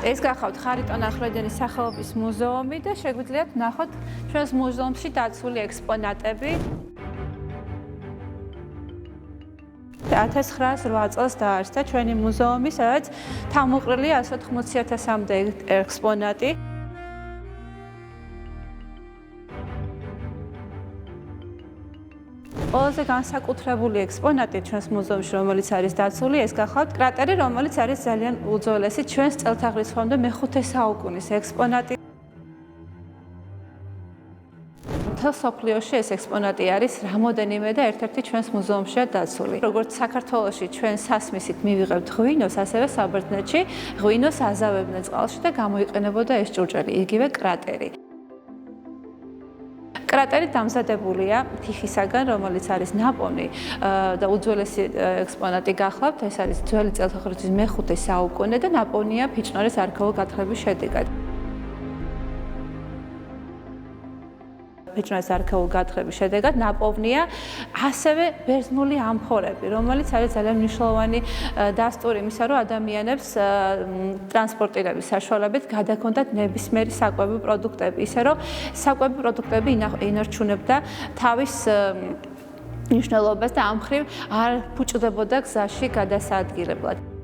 ეს გახავთ ხარიტონ ახვლედენის სახელობის მუზეუმი და შეგვიძლიათ ნახოთ ჩვენს მუზეუმში დაცული ექსპონატები. 1908 წელს დაარსდა ჩვენი მუზეუმი, სადაც თავმოყრილია 180,000-მდე ექსპონატი. ყველაზე განსაკუთრებული ექსპონატი ჩვენს მუზეუმში, რომელიც არის დაცული, ეს გახავთ კრატერი, რომელიც არის ძალიან უძველესი ჩვენს წელთაღრიცხვამდე მეხუთე საუკუნის ექსპონატი. მთელ მსოფლიოში ეს ექსპონატი არის რამოდენიმე და ერთ-ერთი ჩვენს მუზეუმშია დაცული. როგორც საქართველოში ჩვენ სასმისით მივიღებთ ღვინოს, ასევე საბერძნეთში ღვინოს აზავებდნენ წყალში და გამოიყენებოდა ეს ჭურჭელი, იგივე კრატერი. კრატერი დამზადებულია თიხისაგან, რომელიც არის ნაპოვნი და უძველესი ექსპონატი გახლავთ. ეს არის ძველი წელთაღრიცხვის მეხუთე საუკუნე და ნაპოვნია ფიჭნორის არქეოლოგიური გათხრების შედეგად. ფიჭნორის არქეოლოგიური გათხრების შედეგად ნაპოვნია ასევე ბერძნული ამფორები, რომელიც არის ძალიან მნიშვნელოვანი დასტური იმისა, რომ ადამიანებს ტრანსპორტირების საშუალებით გადაქონდათ ნებისმიერი საკვები პროდუქტები, ისე რომ საკვები პროდუქტები ინარჩუნებდა თავის მნიშვნელობას და ამ მხრივ არ ფუჭდებოდა გზაში გადასაადგილებლად.